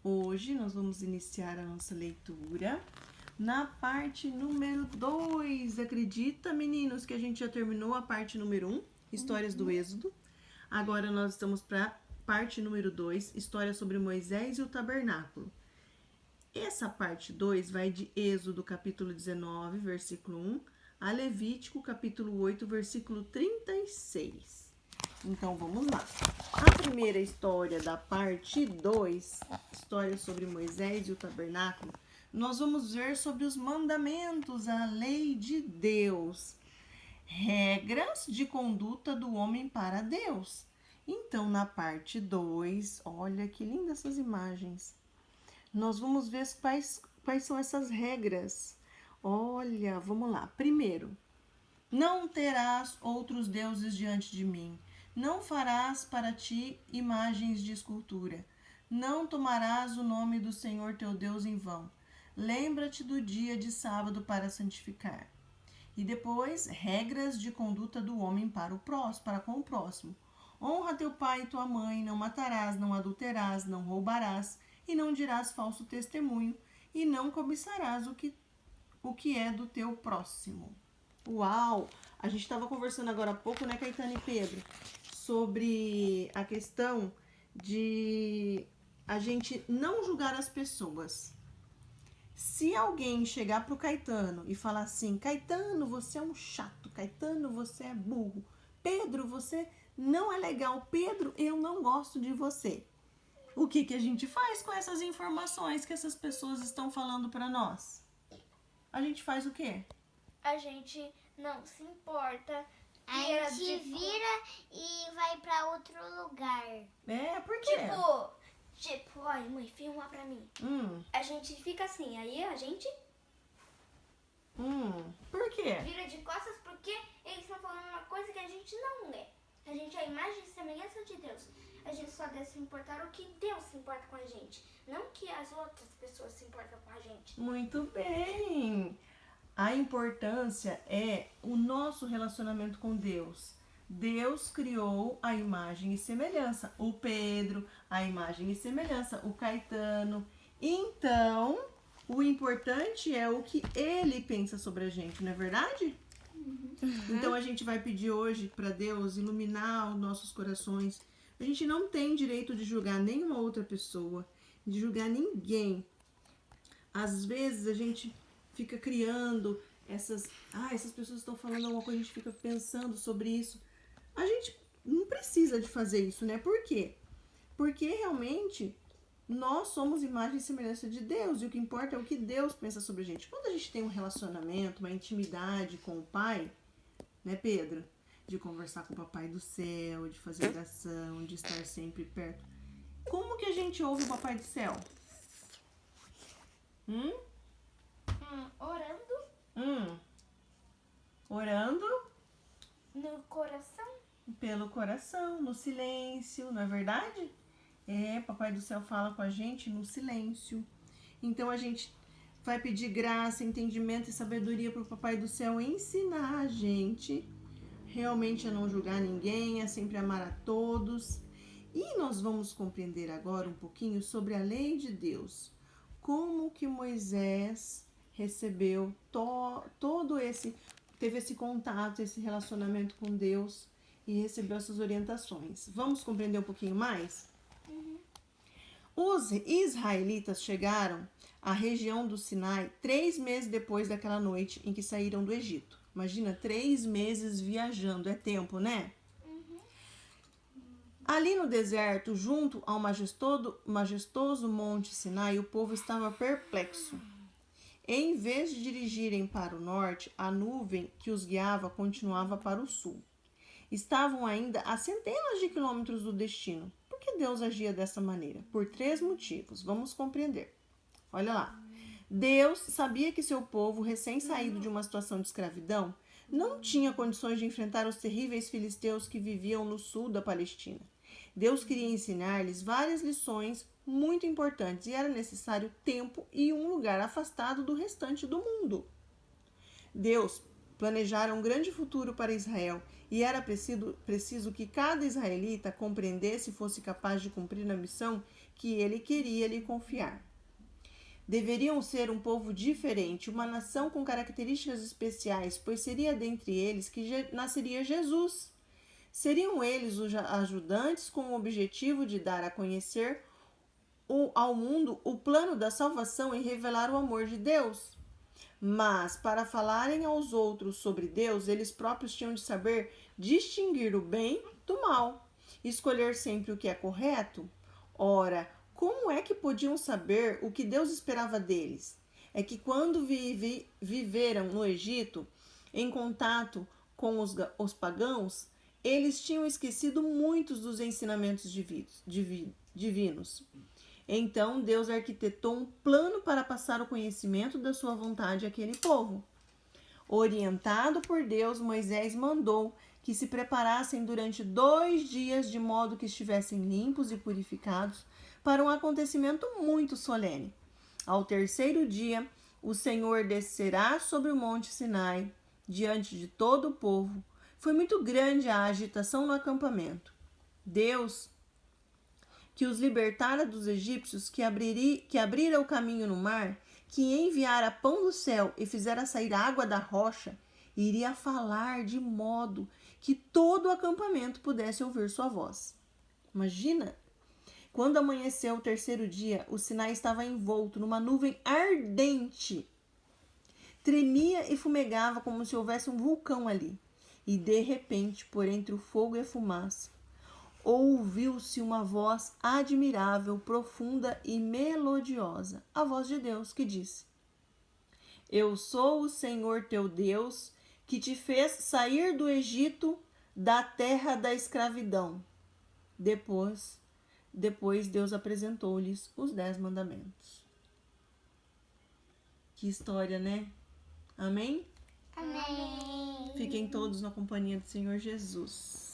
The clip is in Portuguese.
Hoje nós vamos iniciar a nossa leitura na parte número 2. Acredita, meninos, que a gente já terminou a parte número 1, Histórias do Êxodo. Agora nós estamos para a parte número 2, História sobre Moisés e o Tabernáculo. Essa parte 2 vai de Êxodo, capítulo 19, versículo 1, a Levítico, capítulo 8, versículo 36. Então, vamos lá. A primeira história da parte 2, História sobre Moisés e o Tabernáculo, nós vamos ver sobre os mandamentos, a lei de Deus, regras de conduta do homem para Deus. Então, na parte 2, olha que lindas essas imagens. Nós vamos ver quais são essas regras. Olha, vamos lá. Primeiro, não terás outros deuses diante de mim. Não farás para ti imagens de escultura. Não tomarás o nome do Senhor teu Deus em vão. Lembra-te do dia de sábado para santificar. E depois, regras de conduta do homem para com o próximo. Honra teu pai e tua mãe, não matarás, não adulterarás, não roubarás, e não dirás falso testemunho, e não cobiçarás o que é do teu próximo. Uau! A gente estava conversando agora há pouco, né, Caetano e Pedro, sobre a questão de a gente não julgar as pessoas. Se alguém chegar pro Caetano e falar assim, Caetano, você é um chato, Caetano, você é burro, Pedro, você não é legal, Pedro, eu não gosto de você. O que a gente faz com essas informações que essas pessoas estão falando para nós? A gente faz o quê? A gente não se importa. A gente vira e vai pra outro lugar. É, por quê? Tipo, ai mãe, filma pra mim. A gente fica assim, aí a gente por quê? vira de costas porque eles estão falando uma coisa que a gente não é. A gente é a imagem e semelhança de Deus. A gente só deve se importar o que Deus se importa com a gente, não que as outras pessoas se importam com a gente. Muito bem! A importância é o nosso relacionamento com Deus. Deus criou a imagem e semelhança. O Pedro, a imagem e semelhança. O Caetano. Então, o importante é o que ele pensa sobre a gente, não é verdade? Então, a gente vai pedir hoje para Deus iluminar os nossos corações. A gente não tem direito de julgar nenhuma outra pessoa, de julgar ninguém. Às vezes, a gente fica criando essas pessoas estão falando alguma coisa, a gente fica pensando sobre isso. A gente não precisa de fazer isso, né? Por quê? Porque realmente nós somos imagem e semelhança de Deus, e o que importa é o que Deus pensa sobre a gente. Quando a gente tem um relacionamento, uma intimidade com o Pai, né, Pedro? De conversar com o Papai do Céu, de fazer oração, de estar sempre perto. Como que a gente ouve o Papai do Céu? Orando. Orando No coração. pelo coração, no silêncio, não é verdade? Papai do Céu fala com a gente no silêncio. Então a gente vai pedir graça, entendimento e sabedoria para o Papai do Céu ensinar a gente realmente a não julgar ninguém, a sempre amar a todos. E nós vamos compreender agora um pouquinho sobre a lei de Deus. Como que Moisés recebeu teve esse contato, esse relacionamento com Deus e recebeu essas orientações. Vamos compreender um pouquinho mais? Os israelitas chegaram à região do Sinai 3 meses depois daquela noite em que saíram do Egito. Imagina, 3 meses viajando, é tempo, né? Ali no deserto, junto ao majestoso Monte Sinai, o povo estava perplexo. Em vez de dirigirem para o norte, a nuvem que os guiava continuava para o sul. Estavam ainda a centenas de quilômetros do destino. Por que Deus agia dessa maneira? Por 3 motivos. Vamos compreender. Olha lá. Deus sabia que seu povo, recém-saído de uma situação de escravidão, não tinha condições de enfrentar os terríveis filisteus que viviam no sul da Palestina. Deus queria ensinar-lhes várias lições muito importantes e era necessário tempo e um lugar afastado do restante do mundo. Deus planejaram um grande futuro para Israel e era preciso que cada israelita compreendesse e fosse capaz de cumprir a missão que ele queria lhe confiar. Deveriam ser um povo diferente, uma nação com características especiais, pois seria dentre eles que nasceria Jesus. Seriam eles os ajudantes com o objetivo de dar a conhecer ao mundo o plano da salvação e revelar o amor de Deus. Mas, para falarem aos outros sobre Deus, eles próprios tinham de saber distinguir o bem do mal, escolher sempre o que é correto. Ora, como é que podiam saber o que Deus esperava deles? É que quando viveram no Egito, em contato com os pagãos, eles tinham esquecido muitos dos ensinamentos divinos. Então, Deus arquitetou um plano para passar o conhecimento da sua vontade àquele povo. Orientado por Deus, Moisés mandou que se preparassem durante 2 dias de modo que estivessem limpos e purificados para um acontecimento muito solene. Ao 3º dia, o Senhor descerá sobre o monte Sinai, diante de todo o povo. Foi muito grande a agitação no acampamento. Deus, que os libertara dos egípcios, que abrira o caminho no mar, que enviara pão do céu e fizera sair água da rocha, iria falar de modo que todo o acampamento pudesse ouvir sua voz. Imagina! Quando amanheceu o 3º dia, o Sinai estava envolto numa nuvem ardente. Tremia e fumegava como se houvesse um vulcão ali. E de repente, por entre o fogo e a fumaça, ouviu-se uma voz admirável, profunda e melodiosa, a voz de Deus, que disse: Eu sou o Senhor teu Deus, que te fez sair do Egito, da terra da escravidão. Depois Deus apresentou-lhes os 10 mandamentos. Que história, né? Amém? Amém. Fiquem todos na companhia do Senhor Jesus.